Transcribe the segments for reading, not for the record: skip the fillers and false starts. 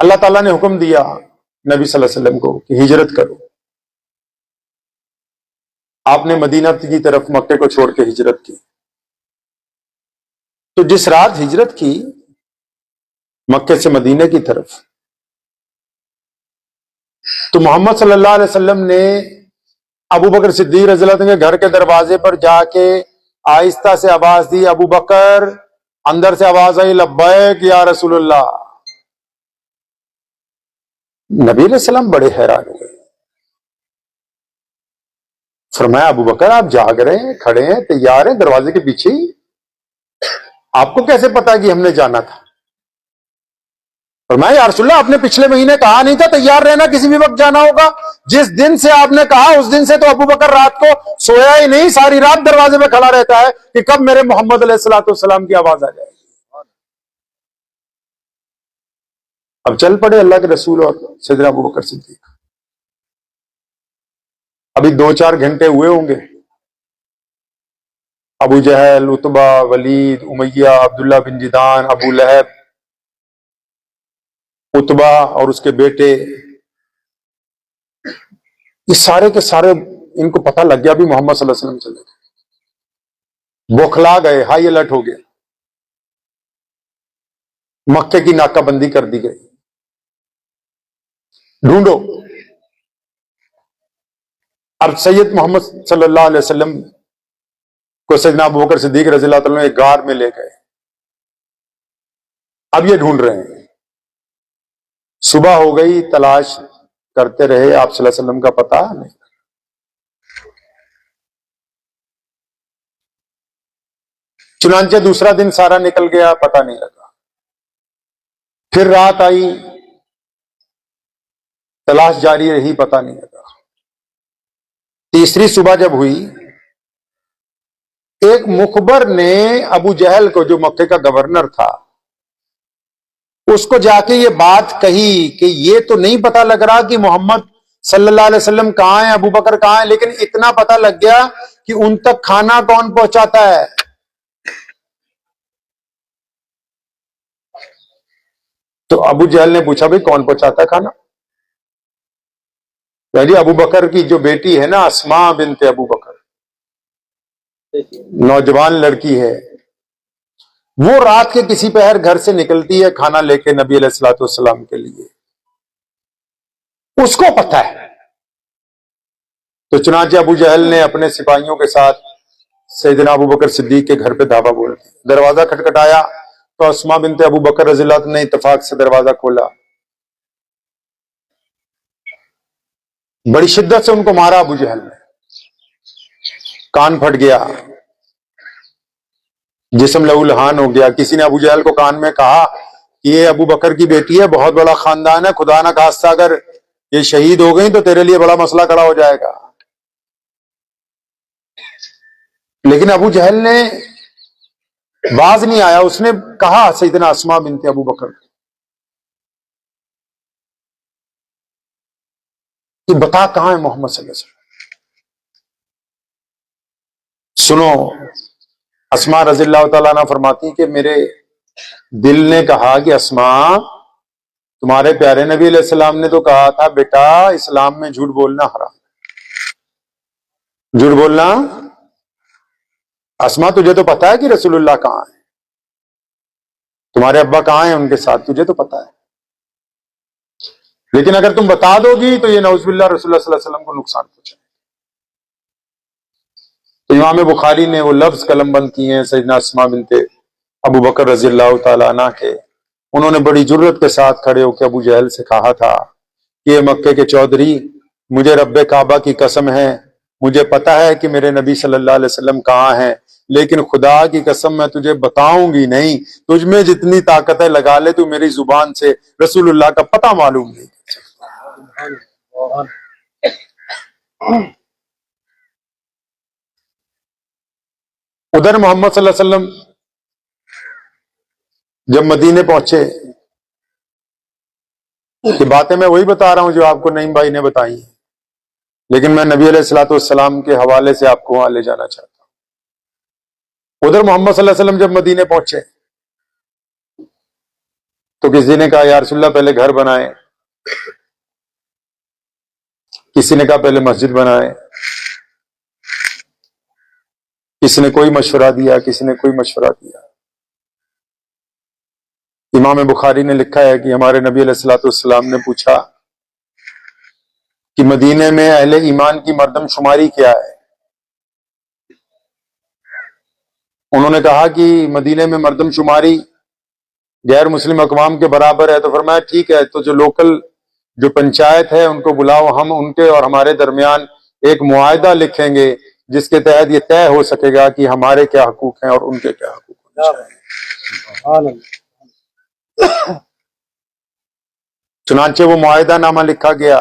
अल्लाह ताला ने हुक्म दिया नबी सल्लल्लाहु अलैहि वसल्लम को कि हिजरत करो। आपने मदीना की तरफ मक्के को छोड़ के हिजरत की। तो जिस रात हिजरत की मक्के से मदीने की तरफ, तो मोहम्मद सल्लल्लाहु अलैहि वसल्लम ने अबू बकर सिद्दीक रज़ियल्लाहु अन्हु के घर के दरवाजे पर जाके आहिस्ता से आवाज दी, अबू बकर। अंदर से आवाज आई, लब्बैक या रसूलुल्लाह। नबी अलैहि सलाम बड़े हैरान हुए। फरमाया, अबू बकर आप जाग रहे हैं, खड़े हैं, तैयार हैं दरवाजे के पीछे ही, आपको कैसे पता कि हमने जाना था? फरमाया, या रसूलल्लाह आपने पिछले महीने कहा नहीं था तैयार रहना, किसी भी वक्त जाना होगा। जिस दिन से आपने कहा उस दिन से तो अबू बकर रात को सोया ही नहीं, सारी रात दरवाजे पे खड़ा रहता है कि कब मेरे मोहम्मद अलैहिस्सलाम की आवाज आ जाएगी। अब चल पड़े अल्लाह के रसूल और सैयदना अबू बकर सिद्दीक। अभी 2-4 घंटे हुए होंगे। अबू जहल, उतबा, वलीद, उमैया, अब्दुल्ला बिन जिदान, अबू लहब, उतबा और उसके बेटे, ये सारे के सारे इनको पता लग गया भी मोहम्मद सल्लल्लाहु अलैहि वसल्लम चले गए। बौखला गए, हाई अलर्ट हो गए। मक्के की नाकाबंदी कर दी गई, ढूंढो। अब सैयद मोहम्मद सल्लल्लाहु अलैहि वसल्लम को सैयदना अबू बकर सिद्दीक रज़ियल्लाहु अन्हु एक गार में ले गए। अब ये ढूंढ रहे हैं। सुबह हो गई, तलाश करते रहे, आप सल्लल्लाहु अलैहि वसल्लम का पता नहीं। चुनांचे दूसरा दिन सारा निकल गया, पता नहीं लगा। फिर रात आई, तलाश जारी रही, पता नहीं लगा। तीसरी सुबह जब हुई, एक मुखबर ने अबू जहल को, जो मक्के का गवर्नर था, उसको जाके ये बात कही कि ये तो नहीं पता लग रहा कि मोहम्मद सल्लल्लाहु अलैहि वसल्लम कहां है, अबू बकर कहां है, लेकिन इतना पता लग गया कि उन तक खाना कौन पहुंचाता है। तो अबू जहल ने पूछा, भाई कौन पहुंचाता है खाना? यानी अबू बकर की जो बेटी है ना, अस्मा बिनते अबू बकर, नौजवान लड़की है, वो रात के किसी पहर घर से निकलती है खाना लेके नबी अलैहिस्सलाम के लिए, उसको पता है। तो चुनांचे अबू जहल ने अपने सिपाहियों के साथ सैयदना अबू बकर सिद्दीक के घर पे धावा बोल दिया। दरवाजा खटखटाया तो अस्मा बिनते अबू बकर रज़ियल्लाहु अन्हा ने इत्तेफाक से दरवाजा खोला। बड़ी शिद्दत से उनको मारा अबू जहल ने, कान फट गया, जिस्म लहूलुहान हो गया। किसी ने अबू जहल को कान में कहा कि ये अबू बकर की बेटी है, बहुत बड़ा खानदान है, खुदा ना खास्ता अगर ये शहीद हो गई तो तेरे लिए बड़ा मसला खड़ा हो जाएगा। लेकिन अबू जहल ने बाज नहीं आया। उसने कहा सैयदना अस्मा बिनते अबू बकर कि बता कहां है मोहम्मद सल्लल्लाहु अलैहि वसल्लम। सुनो, अस्मा रज़ियल्लाहु तआला अन्हा फरमाती कि मेरे दिल ने कहा कि अस्मा, तुम्हारे प्यारे नबी अलैहि सलाम ने तो कहा था बेटा इस्लाम में झूठ बोलना हराम, झूठ बोलना। अस्मा तुझे तो पता है कि रसूलुल्लाह कहां है, तुम्हारे अब्बा कहां हैं उनके साथ, तुझे तो पता है। लेकिन अगर तुम बता दोगी तो ये नऊज़ुबिल्लाह रसूलुल्लाह सल्लल्लाहु अलैहि वसल्लम को नुकसान पहुंचाएगा। तो इमाम बुखारी ने वो लफ्ज कलमबंद किए हैं सैयदना अस्मा बिनते अबू बकर रज़ियल्लाहु तआला अन्हा के। उन्होंने बड़ी जुर्रत के साथ खड़े होकर अबू जहल से कहा था कि ये मक्के के चौधरी, मुझे रब्बे काबा की कसम है, मुझे पता है कि मेरे नबी सल्लल्लाहु अलैहि वसल्लम कहां हैं, लेकिन खुदा की कसम मैं तुझे बताऊंगी नहीं। तुझ में जितनी ताकत है लगा ले, तू मेरी जुबान से रसूलुल्लाह का पता मालूम नहीं। उधर मोहम्मद सल्लल्लाहु अलैहि वसल्लम जब मदीने पहुंचे, ये बातें मैं वही बता रहा हूं जो आपको नईम भाई ने बताई, लेकिन मैं नबी अलैहिस्सलाम के हवाले से आपको वहां ले जाना चाहता हूं। उधर मोहम्मद सल्लल्लाहु अलैहि वसल्लम जब मदीने पहुंचे तो किसी ने कहा या रसूलल्लाह पहले घर बनाए, किसी ने कहा पहले मस्जिद बनाए, किसी ने कोई मशवरा दिया, किसी ने कोई मशवरा दिया। इमाम बुखारी ने लिखा है कि हमारे नबी अलैहिस्सलाम ने पूछा कि मदीने में अहले ईमान की मर्दमशुमारी क्या है। उन्होंने कहा कि मदीने में मर्दमशुमारी गैर मुस्लिम अकवाम के बराबर है। तो फरमाया ठीक है, तो जो लोकल जो पंचायत है उनको बुलाओ, हम उनके और हमारे दरमियान एक मुआहदा लिखेंगे जिसके तहत ये तय हो सकेगा कि हमारे क्या हकूक हैं और उनके क्या हकूक हैं। चुनांचे वो मुआहदा नामा लिखा गया।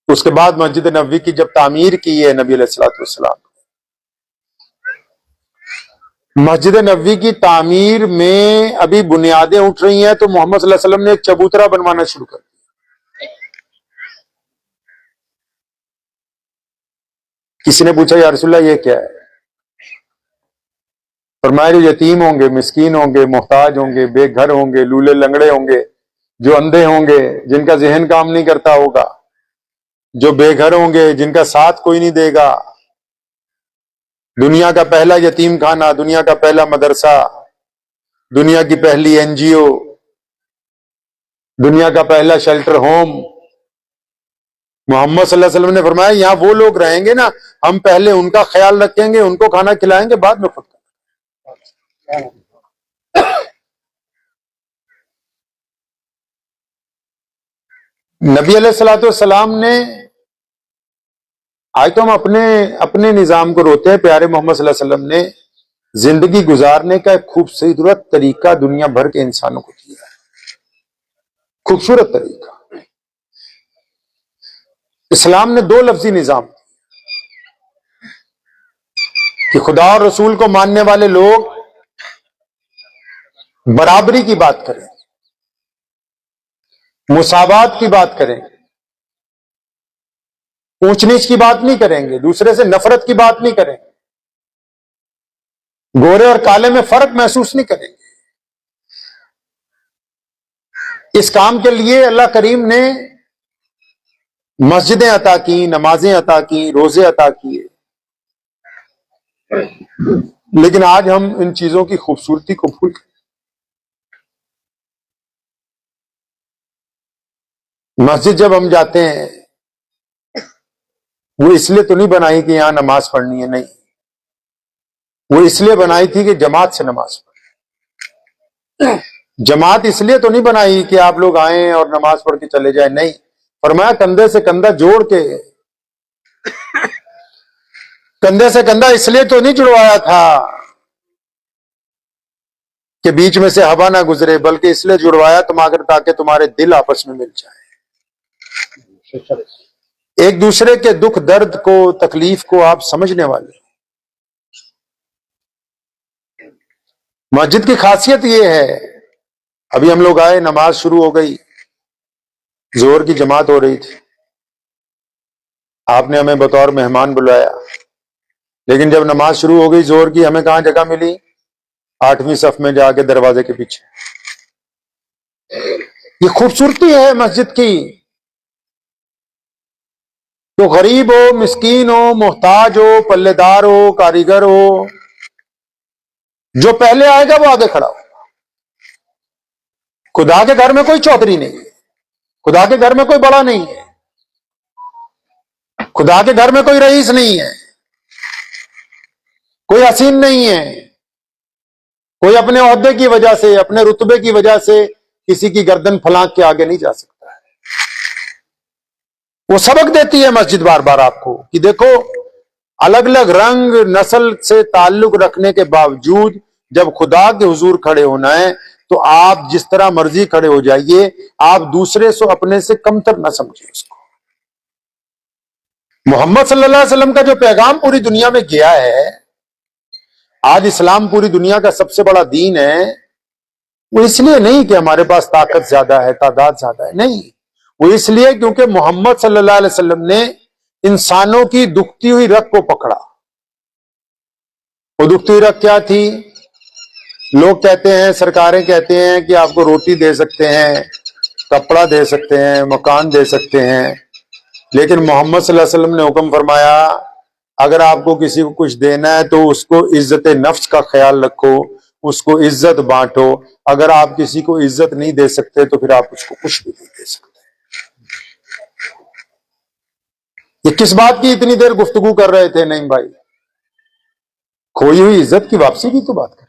उसके बाद मस्जिद नबवी की जब तामीर की है नबी अलैहिस्सलाम, मस्जिद नबवी की तामीर में अभी बुनियादें उठ रही हैं, तो मोहम्मद सल्लल्लाहु अलैहि वसल्लम ने एक चबूतरा बनवाना शुरू कर दिया। किसी ने पूछा या रसूलल्लाह ये क्या है? फरमाया जो यतीम होंगे, मिस्कीन होंगे, मोहताज होंगे, बेघर होंगे, लूले लंगड़े होंगे, जो अंधे होंगे, जिनका जहन काम नहीं करता होगा, जो बेघर होंगे, जिनका साथ कोई नहीं देगा, दुनिया का पहला यतीम खाना, दुनिया का पहला मदरसा, दुनिया की पहली एनजीओ, दुनिया का पहला शेल्टर होम, मोहम्मद सल्लल्लाहु अलैहि वसल्लम ने फरमाया यहां वो लोग रहेंगे ना, हम पहले उनका ख्याल रखेंगे, उनको खाना खिलाएंगे, बाद में खुद का। नबी अलैहिस्सलाम ने, आज तो हम अपने अपने निजाम को रोते हैं, प्यारे मोहम्मद सल्लल्लाहु अलैहि वसल्लम ने जिंदगी गुजारने का एक खूबसूरत तरीका दुनिया भर के इंसानों को दिया है। खूबसूरत तरीका। इस्लाम ने दो लफ्जी निजाम कि खुदा और रसूल को मानने वाले लोग बराबरी की बात करें, मुसावात की बात करें, ऊंच नीच की बात नहीं करेंगे, दूसरे से नफरत की बात नहीं करेंगे, गोरे और काले में फर्क महसूस नहीं करेंगे। इस काम के लिए अल्लाह करीम ने मस्जिदें अता की, नमाजें अता की, रोजे अता किए। लेकिन आज हम इन चीजों की खूबसूरती को भूल गए। मस्जिद जब हम जाते हैं, वो इसलिए तो नहीं बनाई कि यहां नमाज पढ़नी है, नहीं, वो इसलिए बनाई थी कि जमात से नमाज पढ़े। जमात इसलिए तो नहीं बनाई कि आप लोग आए और नमाज पढ़ के चले जाए, नहीं, फरमाया कंधे से कंधा जोड़ के, कंधे से कंधा इसलिए तो नहीं जुड़वाया था कि बीच में से हवा ना गुजरे, बल्कि इसलिए जुड़वाया ताकि तुम्हारे दिल आपस में मिल जाए, एक दूसरे के दुख दर्द को, तकलीफ को आप समझने वाले। मस्जिद की खासियत यह है, अभी हम लोग आए, नमाज शुरू हो गई, जोहर की जमात हो रही थी, आपने हमें बतौर मेहमान बुलाया, लेकिन जब नमाज शुरू हो गई जोहर की, हमें कहां जगह मिली? 8वीं सफ में जाके दरवाजे के पीछे। ये खूबसूरती है मस्जिद की। तो गरीब हो, मिस्कीन हो, मोहताज हो, पल्लेदार हो, कारीगर हो, जो पहले आएगा वो आगे खड़ा हो। खुदा के घर में कोई चौधरी नहीं है, खुदा के घर में कोई बड़ा नहीं है, खुदा के घर में कोई रईस नहीं है, कोई हसीन नहीं है, कोई अपने ओहदे की वजह से, अपने रुतबे की वजह से किसी की गर्दन फलांक के आगे नहीं जा सकता है। वो सबक देती है मस्जिद बार बार आपको कि देखो, अलग अलग रंग नस्ल से ताल्लुक रखने के बावजूद जब खुदा के हुजूर खड़े होना है तो आप जिस तरह मर्जी खड़े हो जाइए, आप दूसरे से अपने से कमतर ना समझिए उसको। मोहम्मद सल्लल्लाहु अलैहि वसल्लम का जो पैगाम पूरी दुनिया में गया है, आज इस्लाम पूरी दुनिया का सबसे बड़ा दीन है, वो इसलिए नहीं कि हमारे पास ताकत ज्यादा है, तादाद ज्यादा है, नहीं, वो इसलिए क्योंकि मोहम्मद सल्लल्लाहु अलैहि वसल्लम ने इंसानों की दुखती हुई रग को पकड़ा। वो दुखती हुई रग क्या थी? लोग कहते हैं, सरकारें कहते हैं कि आपको रोटी दे सकते हैं, कपड़ा दे सकते हैं, मकान दे सकते हैं, लेकिन मोहम्मद सल्लल्लाहु अलैहि वसल्लम ने हुक्म फरमाया अगर आपको किसी को कुछ देना है तो उसको इज्जत नफ्स का ख्याल रखो, उसको इज्जत बांटो। अगर आप किसी को इज्जत नहीं दे सकते तो फिर आप उसको कुछ भी नहीं दे सकते। ये किस बात की इतनी देर गुफ्तगू कर रहे थे नईम भाई? खोई हुई इज्जत की वापसी की तो बात कर रहे हैं।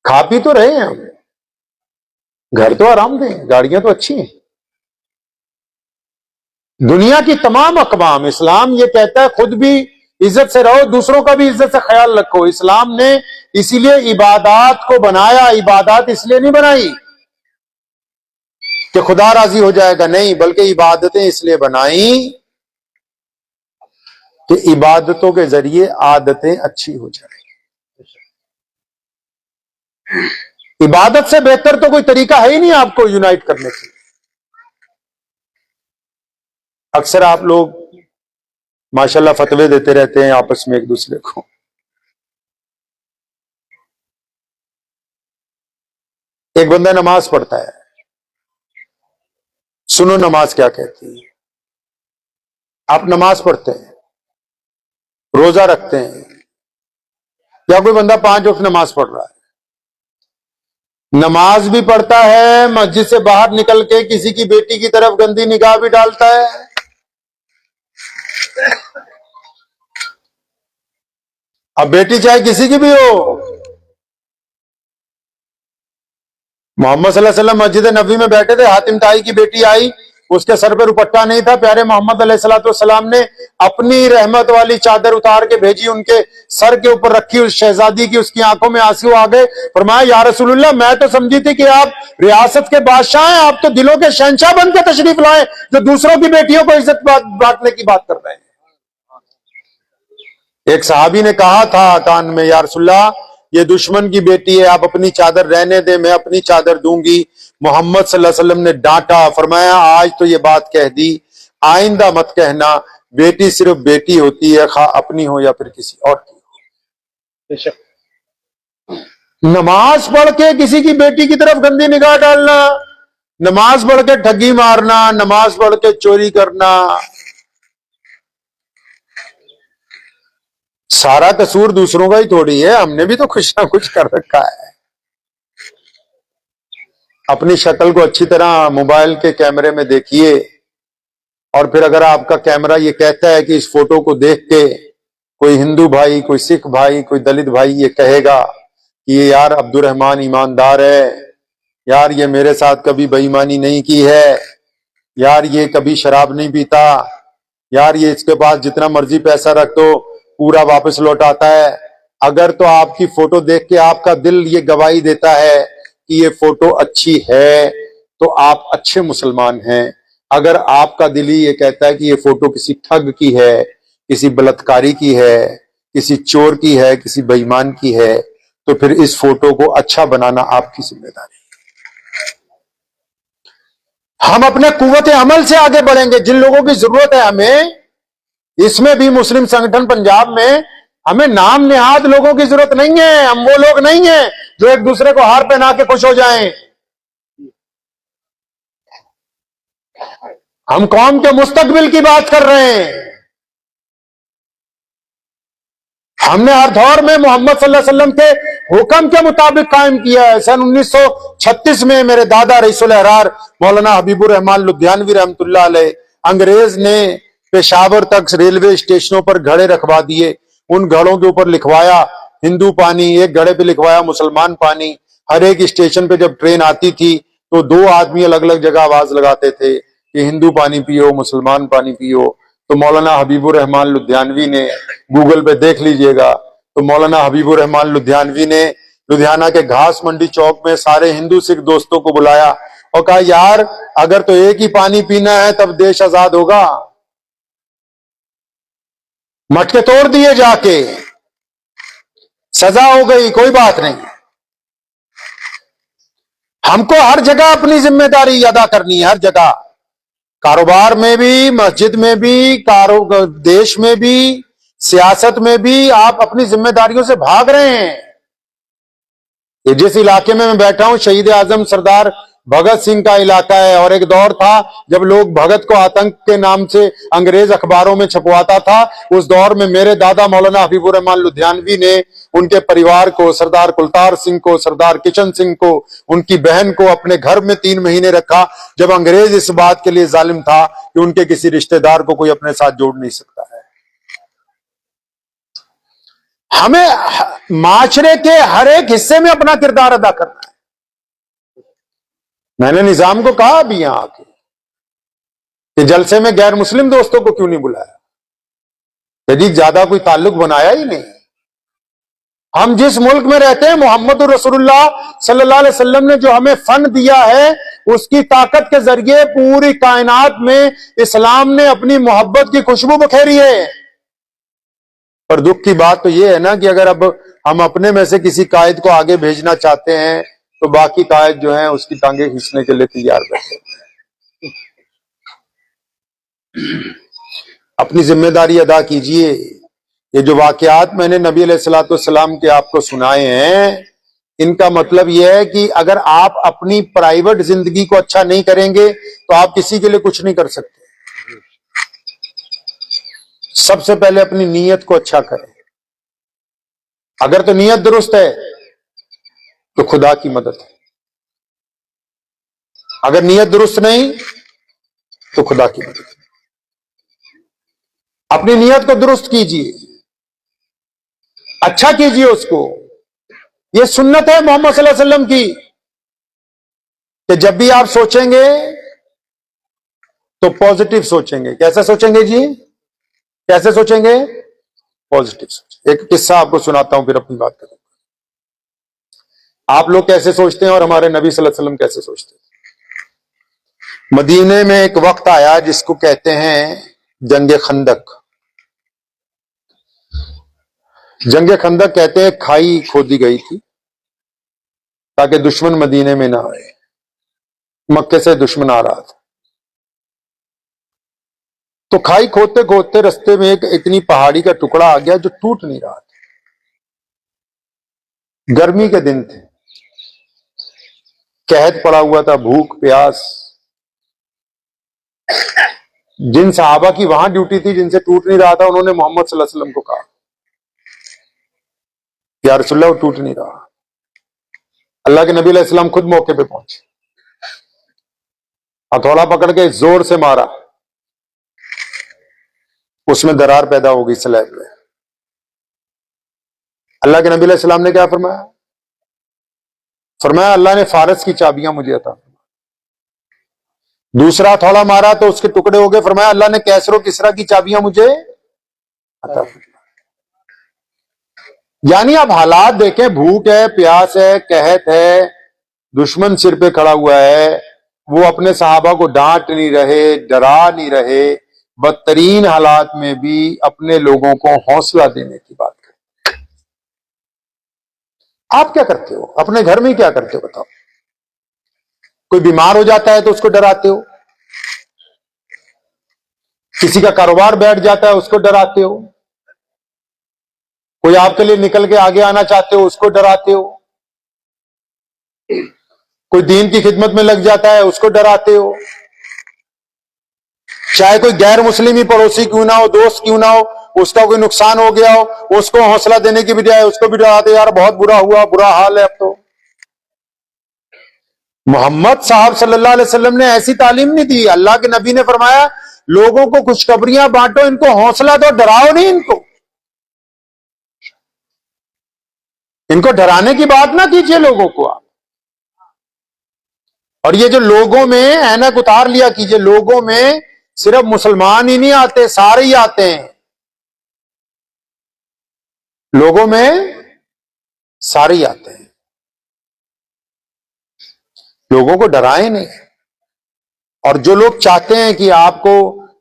खा पी तो रहे हैं हम, घर तो आराम दें, गाड़ियां तो अच्छी हैं। दुनिया की तमाम अक़वाम, इस्लाम ये कहता है खुद भी इज्जत से रहो, दूसरों का भी इज्जत से ख्याल रखो। इस्लाम ने इसीलिए इबादत को बनाया, इबादत इसलिए नहीं बनाई कि खुदा राजी हो जाएगा, नहीं, बल्कि इबादतें इसलिए बनाई कि इबादतों के जरिए आदतें अच्छी हो जाए। इबादत से बेहतर तो कोई तरीका है ही नहीं आपको यूनाइट करने के लिए। अक्सर आप लोग माशाल्लाह फतवे देते रहते हैं आपस में एक दूसरे को। एक बंदा नमाज पढ़ता है, सुनो नमाज क्या कहती है। आप नमाज पढ़ते हैं, रोजा रखते हैं, या कोई बंदा 5 वक्त नमाज पढ़ रहा है, नमाज भी पढ़ता है, मस्जिद से बाहर निकल के किसी की बेटी की तरफ गंदी निगाह भी डालता है, अब बेटी चाहे किसी की भी हो। मोहम्मद सल्लल्लाहु अलैहि वसल्लम मस्जिद नबी में बैठे थे, हातिम ताई की बेटी आई, उसके सर पे दुपट्टा नहीं था, प्यारे मोहम्मद अलैहिस्सलाम ने अपनी रहमत वाली चादर उतार के भेजी, उनके सर के ऊपर रखी, उस शहजादी की, उसकी आंखों में आंसू आ गए। फरमाया या रसूलुल्लाह, मैं तो समझी थी कि आप रियासत के बादशाह हैं, आप तो दिलों के शहंशाह बन के तशरीफ लाए, जो दूसरों की बेटियों को इज्जत बांटने की बात कर रहे हैं। एक सहाबी ने कहा था कान में, या रसूलुल्लाह ये दुश्मन की बेटी है, आप अपनी चादर रहने दे, मैं अपनी चादर दूंगी। मोहम्मद सल्लल्लाहु अलैहि वसल्लम ने डांटा, फरमाया आज तो ये बात कह दी, आइंदा मत कहना, बेटी सिर्फ बेटी होती है, खा अपनी हो या फिर किसी और की हो। नमाज पढ़ के किसी की बेटी की तरफ गंदी निगाह डालना, नमाज पढ़ के ठगी मारना, नमाज पढ़ के चोरी करना, सारा कसूर दूसरों का ही थोड़ी है, हमने भी तो कुछ ना कुछ कर रखा है। अपनी शक्ल को अच्छी तरह मोबाइल के कैमरे में देखिए, और फिर अगर आपका कैमरा ये कहता है कि इस फोटो को देख के कोई हिंदू भाई, कोई सिख भाई, कोई दलित भाई ये कहेगा कि ये यार अब्दुर्रहमान ईमानदार है, यार ये मेरे साथ कभी बेईमानी नहीं की है, यार ये कभी शराब नहीं पीता, यार ये इसके पास जितना मर्जी पैसा रख दो पूरा वापस लौटाता है, अगर तो आपकी फोटो देख के आपका दिल ये गवाही देता है कि ये फोटो अच्छी है तो आप अच्छे मुसलमान हैं। अगर आपका दिल ही ये कहता है कि ये फोटो किसी ठग की है, किसी बलात्कारी की है, किसी चोर की है, किसी बेईमान की है, तो फिर इस फोटो को अच्छा बनाना आपकी जिम्मेदारी है। हम अपने कुव्वत अमल से आगे बढ़ेंगे। जिन लोगों की जरूरत है हमें, इसमें भी मुस्लिम संगठन पंजाब में, हमें नाम नेहाद लोगों की जरूरत नहीं है। हम वो लोग नहीं है जो एक दूसरे को हार पहना के खुश हो जाएं। हम कौम के मुस्तकबिल की बात कर रहे हैं। हमने हर दौर में मोहम्मद सल्लल्लाहु अलैहि वसल्लम के हुक्म के मुताबिक कायम किया है। सन 1936 में मेरे दादा रईसुल अहरार मौलाना हबीबुर रहमान लुधियानवी रहमतुल्लाह अलैह, अंग्रेज ने पेशावर तक रेलवे स्टेशनों पर घड़े रखवा दिए। उन घड़ों के ऊपर लिखवाया हिंदू पानी, एक घड़े पे लिखवाया मुसलमान पानी। हर एक स्टेशन पे जब ट्रेन आती थी तो 2 आदमी अलग अलग जगह आवाज लगाते थे कि हिंदू पानी पियो, मुसलमान पानी पियो। तो मौलाना हबीबुर रहमान लुधियानवी ने, गूगल पे देख लीजिएगा, तो मौलाना हबीबुर रहमान लुधियानवी ने लुधियाना के घास मंडी चौक में सारे हिंदू सिख दोस्तों को बुलाया और कहा यार अगर तो एक ही पानी पीना है तब देश आजाद होगा। मटके तोड़ दिए, जाके सजा हो गई, कोई बात नहीं। हमको हर जगह अपनी जिम्मेदारी अदा करनी है, हर जगह, कारोबार में भी, मस्जिद में भी, देश में भी, सियासत में भी। आप अपनी जिम्मेदारियों से भाग रहे हैं। ये जिस इलाके में मैं बैठा हूं शहीद आजम सरदार भगत सिंह का इलाका है, और एक दौर था जब लोग भगत को आतंक के नाम से अंग्रेज अखबारों में छपवाता था। उस दौर में मेरे दादा मौलाना हबीबुर रहमान लुधियानवी ने उनके परिवार को, सरदार कुलतार सिंह को, सरदार किशन सिंह को, उनकी बहन को अपने घर में 3 महीने रखा, जब अंग्रेज इस बात के लिए जालिम था कि उनके किसी रिश्तेदार को कोई अपने साथ जोड़ नहीं सकता है। हमें माशरे के हर एक हिस्से में अपना किरदार अदा करना है। मैंने निजाम को कहा अभी यहां आके कि जलसे में गैर मुस्लिम दोस्तों को क्यों नहीं बुलाया, यदि ज्यादा कोई ताल्लुक बनाया ही नहीं। हम जिस मुल्क में रहते हैं, मोहम्मद रसूलुल्लाह सल्लल्लाहु अलैहि वसल्लम ने जो हमें फन दिया है, उसकी ताकत के जरिए पूरी कायनात में इस्लाम ने अपनी मोहब्बत की खुशबू बखेरी है। पर दुख की बात तो यह है ना कि अगर अब हम अपने में से किसी कायद को आगे भेजना चाहते हैं तो बाकी कायद जो हैं उसकी टांगे खींचने के लिए तैयार बैठे हैं। अपनी जिम्मेदारी अदा कीजिए। ये जो वाकयात मैंने नबी अलैहिस्सलाम के आपको सुनाए हैं, इनका मतलब यह है कि अगर आप अपनी प्राइवेट जिंदगी को अच्छा नहीं करेंगे तो आप किसी के लिए कुछ नहीं कर सकते। सबसे पहले अपनी नीयत को अच्छा करें। अगर तो नीयत दुरुस्त है तो खुदा की मदद है, अगर नीयत दुरुस्त नहीं तो खुदा की मदद है। अपनी नीयत को दुरुस्त कीजिए, अच्छा कीजिए उसको। यह सुन्नत है मोहम्मद सल्लल्लाहु अलैहि वसल्लम की कि जब भी आप सोचेंगे तो पॉजिटिव सोचेंगे। कैसे सोचेंगे जी? कैसे सोचेंगे? पॉजिटिव सोचेंगे। एक किस्सा आपको सुनाता हूं, फिर अपनी बात करूंगा। आप लोग कैसे सोचते हैं और हमारे नबी सल्लल्लाहु अलैहि वसल्लम कैसे सोचते हैं। मदीने में एक वक्त आया जिसको कहते हैं जंगे खंदक। जंगे खंदक कहते हैं खाई खोदी गई थी ताकि दुश्मन मदीने में ना आए। मक्के से दुश्मन आ रहा था, तो खाई खोदते खोदते रास्ते में एक इतनी पहाड़ी का टुकड़ा आ गया जो टूट नहीं रहा था। गर्मी के दिन थे, कहत पड़ा हुआ था, भूख प्यास। जिन सहाबा की वहां ड्यूटी थी, जिनसे टूट नहीं रहा था, उन्होंने मोहम्मद सल्लल्लाहु अलैहि वसल्लम को कहा, या रसूलल्लाह वो टूट नहीं रहा। अल्लाह के नबी अलैहि सलाम खुद मौके पे पहुंचे, हथौड़ा पकड़ के जोर से मारा, उसमें दरार पैदा हो गई स्लैब में। अल्लाह के नबी अलैहि सलाम ने क्या फरमाया? फरमाया अल्लाह ने फारस की चाबियां मुझे अता फरमाई। दूसरा हथौड़ा मारा तो उसके टुकड़े हो गए। फरमाया अल्लाह ने कैसरो किसरा की चाबियां मुझे अता फरमाई। यानी आप हालात देखें, भूख है, प्यास है, कहत है, दुश्मन सिर पे खड़ा हुआ है, वो अपने सहाबा को डांट नहीं रहे, डरा नहीं रहे, बदतरीन हालात में भी अपने लोगों को हौसला देने की बात करते। आप क्या करते हो? अपने घर में क्या करते हो बताओ? कोई बीमार हो जाता है तो उसको डराते हो, किसी का कारोबार बैठ जाता है उसको डराते हो, कोई आपके लिए निकल के आगे आना चाहते हो उसको डराते हो, कोई दीन की खिदमत में लग जाता है उसको डराते हो। चाहे कोई गैर मुस्लिम ही पड़ोसी क्यों ना हो, दोस्त क्यों ना हो, उसका कोई नुकसान हो गया हो, उसको हौसला देने की बजाय उसको भी डराते, यार बहुत बुरा हुआ, बुरा हाल है अब तो। मोहम्मद साहब सल्लल्लाहु अलैहि वसल्लम ने ऐसी तालीम नहीं दी। अल्लाह के नबी ने फरमाया लोगों को खुशखबरियां बांटो, इनको हौसला दो, डराओ नहीं इनको। इनको डराने की बात ना कीजिए लोगों को आप। और ये जो लोगों में ऐनक उतार लिया कीजिए, लोगों में सिर्फ मुसलमान ही नहीं आते, सारे ही आते हैं। लोगों में सारे ही आते हैं। लोगों को डराएं नहीं। और जो लोग चाहते हैं कि आपको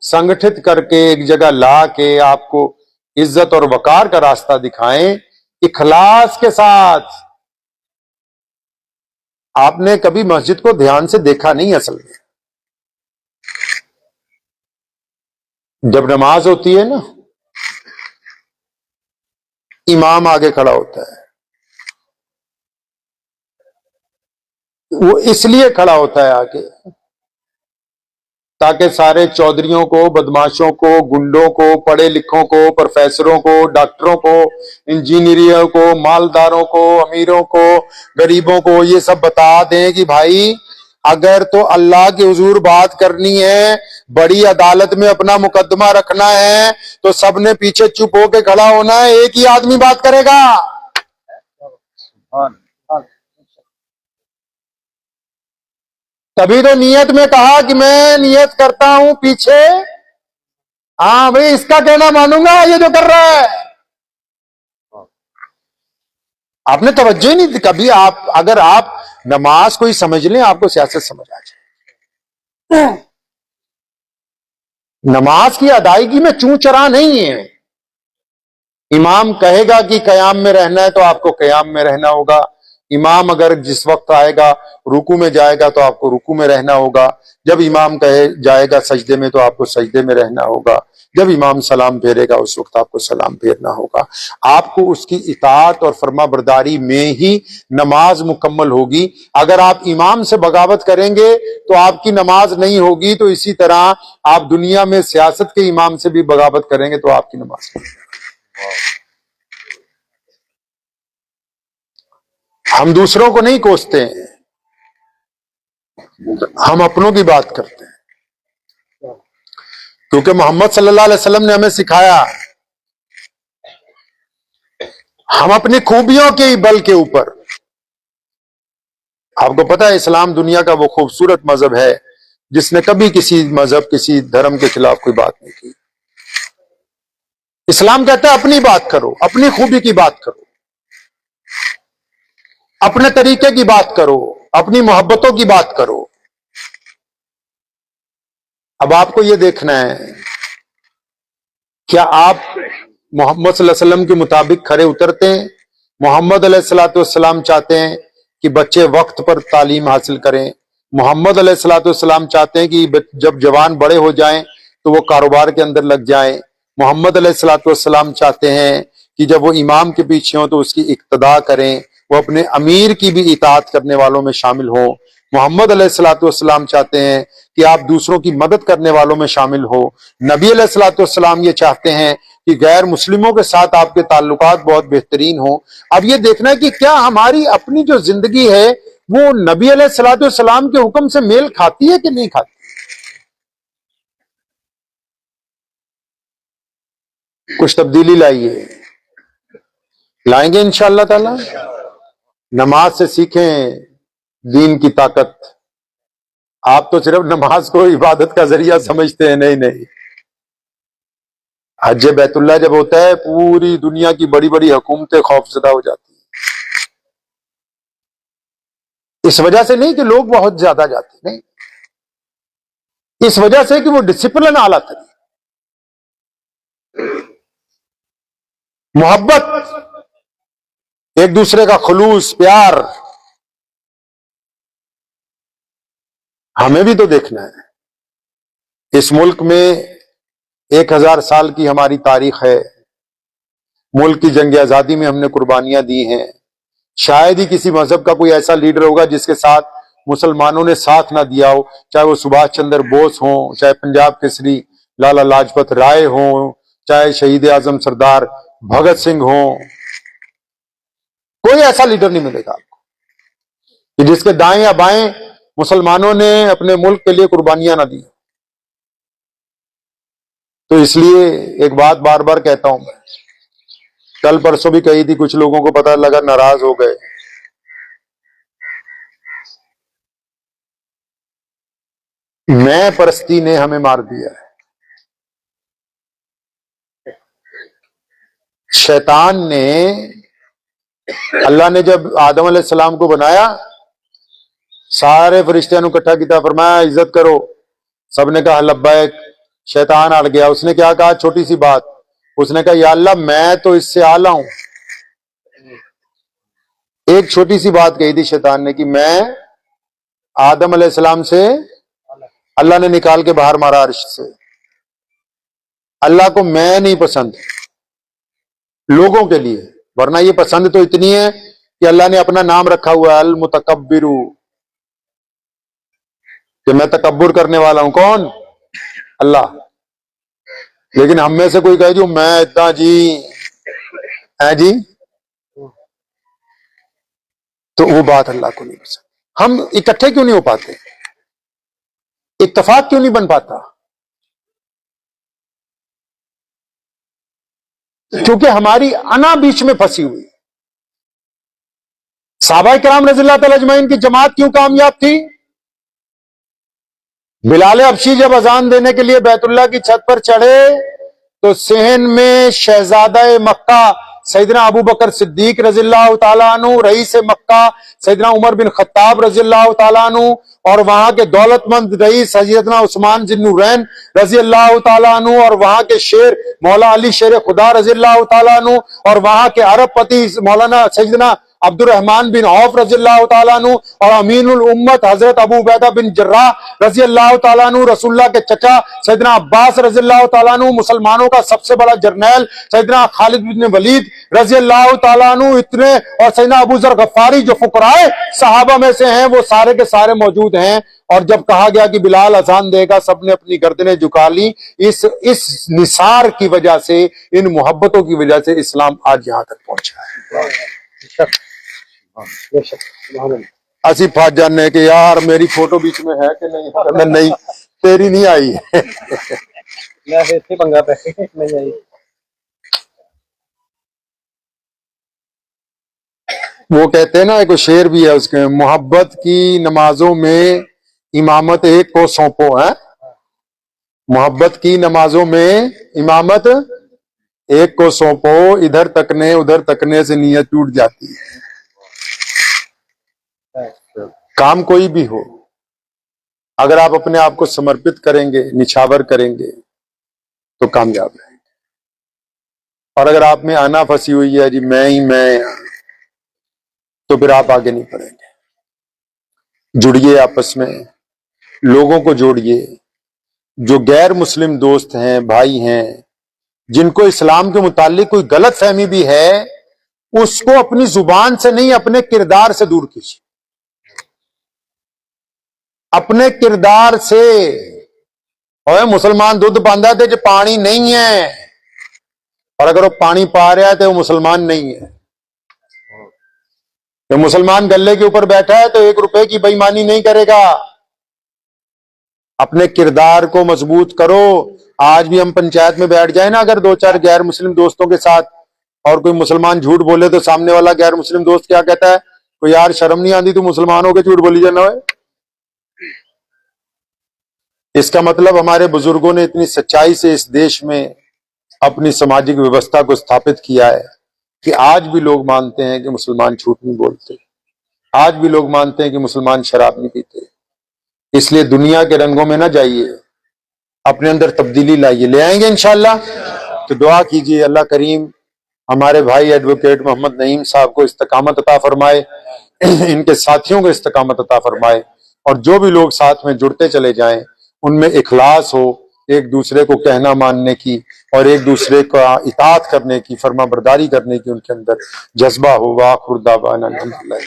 संगठित करके एक जगह ला के आपको इज्जत और वकार का रास्ता दिखाएं, इखलास के साथ। आपने कभी मस्जिद को ध्यान से देखा नहीं असल में। जब नमाज होती है ना, इमाम आगे खड़ा होता है, वो इसलिए खड़ा होता है आके ताकि सारे चौधरियों को, बदमाशों को, गुंडों को, पढ़े लिखों को, प्रोफेसरों को, डॉक्टरों को, इंजीनियरों को, मालदारों को, अमीरों को, गरीबों को ये सब बता दें कि भाई अगर तो अल्लाह के हुजूर बात करनी है, बड़ी अदालत में अपना मुकदमा रखना है, तो सबने पीछे चुप होकर खड़ा होना है, एक ही आदमी बात करेगा। तभी तो नियत में कहा कि मैं नियत करता हूं पीछे, हाँ भाई इसका कहना मानूंगा ये जो कर रहा है। आपने तवज्जो ही नहीं दी कभी। आप अगर आप नमाज को ही समझ लें, आपको सियासत समझ आ जाए। नमाज की अदायगी में चूं चरा नहीं है। इमाम कहेगा कि कयाम में रहना है तो आपको कयाम में रहना होगा। इमाम अगर जिस वक्त आएगा रुकू में जाएगा तो आपको रुकू में रहना होगा। जब इमाम कहे जाएगा सजदे में तो आपको सजदे में रहना होगा। जब इमाम सलाम फेरेगा उस वक्त आपको सलाम फेरना होगा। आपको उसकी इताअत और फर्माबरदारी में ही नमाज मुकम्मल होगी। अगर आप इमाम से बगावत करेंगे तो आपकी नमाज नहीं होगी। तो इसी तरह आप दुनिया में सियासत के इमाम से भी बगावत करेंगे तो आपकी नमाज नहीं होगी। हम दूसरों को नहीं कोसते हैं, हम अपनों की बात करते हैं। क्योंकि मोहम्मद सल्लल्लाहु अलैहि वसल्लम ने हमें सिखाया, हम अपनी खूबियों के बल के ऊपर। आपको पता है इस्लाम दुनिया का वो खूबसूरत मजहब है जिसने कभी किसी मजहब, किसी धर्म के खिलाफ कोई बात नहीं की। इस्लाम कहता है अपनी बात करो, अपनी खूबी की बात करो, अपने तरीके की बात करो, अपनी मोहब्बतों की बात करो। अब आपको यह देखना है, क्या आप मोहम्मद सल्लल्लाहु अलैहि वसल्लम के मुताबिक खरे उतरते हैं? मोहम्मद अलैहिस्सलातु वस्सलाम चाहते हैं कि बच्चे वक्त पर तालीम हासिल करें। मोहम्मद अलैहिस्सलातु वस्सलाम चाहते हैं कि जब जवान बड़े हो जाएं तो वो कारोबार के अंदर लग जाएं। मोहम्मद अलैहिस्सलातु वस्सलाम चाहते हैं कि जब वो इमाम के पीछे हो तो उसकी इक्तदा करें, वो अपने अमीर की भी इताअत करने वालों में शामिल हो। मोहम्मद अलैहिस्सलातु वस्सलाम चाहते हैं कि आप दूसरों की मदद करने वालों में शामिल हो। नबी अलैहिस्सलातु वस्सलाम ये चाहते हैं कि गैर मुस्लिमों के साथ आपके ताल्लुकात बहुत बेहतरीन हो। अब ये देखना है कि क्या हमारी अपनी जो जिंदगी है वो नबी अलैहिस्सलातु वस्सलाम के हुक्म से मेल खाती है कि नहीं खाती। कुछ तब्दीली लाइए, लाएंगे इंशाअल्लाह ताला। नमाज से सीखें दीन की ताकत। आप तो सिर्फ नमाज को इबादत का जरिया समझते हैं। नहीं नहीं, हज बैतुल्लाह जब होता है पूरी दुनिया की बड़ी बड़ी हुकूमतें खौफजदा हो जाती हैं। इस वजह से नहीं कि लोग बहुत ज्यादा जाते, नहीं, इस वजह से कि वो डिसिप्लिन आला था, मोहब्बत, एक दूसरे का खुलूस, प्यार। हमें भी तो देखना है। इस मुल्क में 1000 साल की हमारी तारीख है। मुल्क की जंग आजादी में हमने कुर्बानियां दी हैं। शायद ही किसी मजहब का कोई ऐसा लीडर होगा जिसके साथ मुसलमानों ने साथ ना दिया हो, चाहे वो सुभाष चंद्र बोस हो, चाहे पंजाब केसरी लाला लाजपत राय हो, चाहे शहीद आजम सरदार भगत सिंह हो। कोई ऐसा लीडर नहीं मिलेगा आपको कि जिसके दाएं या बाएं मुसलमानों ने अपने मुल्क के लिए कुर्बानियां ना दी। तो इसलिए एक बात बार बार कहता हूं मैं, कल परसों भी कही थी, कुछ लोगों को पता लगा नाराज हो गए। मैं परस्ती ने हमें मार दिया है। शैतान ने, अल्लाह ने जब आदम अलैहिस्सलाम को बनाया, सारे फरिश्तियां को इकट्ठा किया, फरमाया इज्जत करो। सबने कहा लब्बैक। शैतान अड़ गया। उसने क्या कहा, छोटी सी बात, उसने कहा या अल्लाह मैं तो इससे आला हूं। एक छोटी सी बात कही थी शैतान ने कि मैं आदम अलैहिस्सलाम से, अल्लाह ने निकाल के बाहर मारा अर्श से। अल्लाह को मैं नहीं पसंद, लोगों के लिए, वरना ये पसंद तो इतनी है कि अल्लाह ने अपना नाम रखा हुआ है अल मुतकब्बिरु, कि मैं तकब्बुर करने वाला हूं। कौन? अल्लाह। लेकिन हम में से कोई कहे जो मैं इतना जी है जी, तो वो बात अल्लाह को नहीं पसंद। हम इकट्ठे क्यों नहीं हो पाते? इत्तेफाक क्यों नहीं बन पाता? क्योंकि हमारी अना बीच में फंसी हुई। सहाबा किराम रज़ियल्लाहु तआला अजमईन की जमात क्यों कामयाब थी? बिलाल हबशी जब अजान देने के लिए बैतुल्लाह की छत पर चढ़े तो सेहन में शहजादा मक्का सैयदना अबू बकर सिद्दीक रज़ियल्लाहु ताला अन्हु, रईस मक्का सैयदना उमर बिन खत्ताब रज़ियल्लाहु ताला अन्हु और वहां के दौलतमंद रईस सैयदना उस्मान ज़िन्नुरैन रज़ियल्लाहु ताला अन्हु और वहां के शेर मौला अली शेर खुदा रज़ियल्लाहु ताला अन्हु और वहां के अरबपति मौलाना सैयदना अब्दुर्रहमान बिन औफ रज़ियल्लाहु ताला अन्हु और अमीनुल उम्मत हजरत अबू उबैदा बिन जर्राह रज़ियल्लाहु ताला अन्हु, रसूलुल्लाह के चचा सैयदना अब्बास रज़ियल्लाहु ताला अन्हु, मुसलमानों का सबसे बड़ा जर्नैल सैयदना खालिद बिन वलीद रज़ियल्लाहु ताला अन्हु, इतने और सैयदना अबू जर गफ्फारी जो फुकराए सहाबा में से हैं, वो सारे के सारे मौजूद हैं। और जब कहा गया कि बिलाल अजान देगा, सबने अपनी गर्दनें झुका ली। इस निसार की वजह से, इन मोहब्बतों की वजह से इस्लाम आज यहां तक पहुंचा है। असी फंस जाने कि यार मेरी फोटो बीच में है कि नहीं? नहीं, तेरी नहीं आई है। नहीं आई। वो कहते हैं ना, एक शेर भी है उसके, मोहब्बत की नमाजों में इमामत एक को सौंपो है। मोहब्बत की नमाजों में इमामत एक को सौंपो, इधर तकने उधर तकने से नीयत टूट जाती है। काम कोई भी हो, अगर आप अपने आप को समर्पित करेंगे, निछावर करेंगे तो कामयाब रहेंगे। और अगर आप में आना फंसी हुई है जी मैं ही मैं, तो फिर आप आगे नहीं बढ़ेंगे। जुड़िए आपस में, लोगों को जोड़िए। जो गैर मुस्लिम दोस्त हैं, भाई हैं, जिनको इस्लाम के मुतालिक कोई गलत फहमी भी है, उसको अपनी जुबान से नहीं, अपने किरदार से दूर कीजिए। अपने किरदार से। और मुसलमान दूध पांदा थे जो पानी नहीं है, और अगर वो पानी पा रहा है तो वो मुसलमान नहीं है। तो मुसलमान गल्ले के ऊपर बैठा है तो 1 रुपए की बेईमानी नहीं करेगा। अपने किरदार को मजबूत करो। आज भी हम पंचायत में बैठ जाए ना, अगर 2-4 गैर मुस्लिम दोस्तों के साथ, और कोई मुसलमान झूठ बोले तो सामने वाला गैर मुस्लिम दोस्त क्या कहता है? तो यार शर्म नहीं आती, तू मुसलमान होकर झूठ बोली जाना है। इसका मतलब हमारे बुजुर्गों ने इतनी सच्चाई से इस देश में अपनी सामाजिक व्यवस्था को स्थापित किया है कि आज भी लोग मानते हैं कि मुसलमान झूठ नहीं बोलते। आज भी लोग मानते हैं कि मुसलमान शराब नहीं पीते। इसलिए दुनिया के रंगों में ना जाइए, अपने अंदर तब्दीली लाइए। ले आएंगे इंशाअल्लाह। तो दुआ कीजिए अल्लाह करीम हमारे भाई एडवोकेट मोहम्मद नईम साहब को इस्तकामत अता फरमाए, इनके साथियों को इस्तकामत अता फरमाए, और जो भी लोग साथ में जुड़ते चले जाएं उनमें इखलास हो, एक दूसरे को कहना मानने की और एक दूसरे का इताअत करने की, फर्मा बरदारी करने की उनके अंदर जज्बा हो। वाखिर दावाना अल्हम्दुलिल्लाह।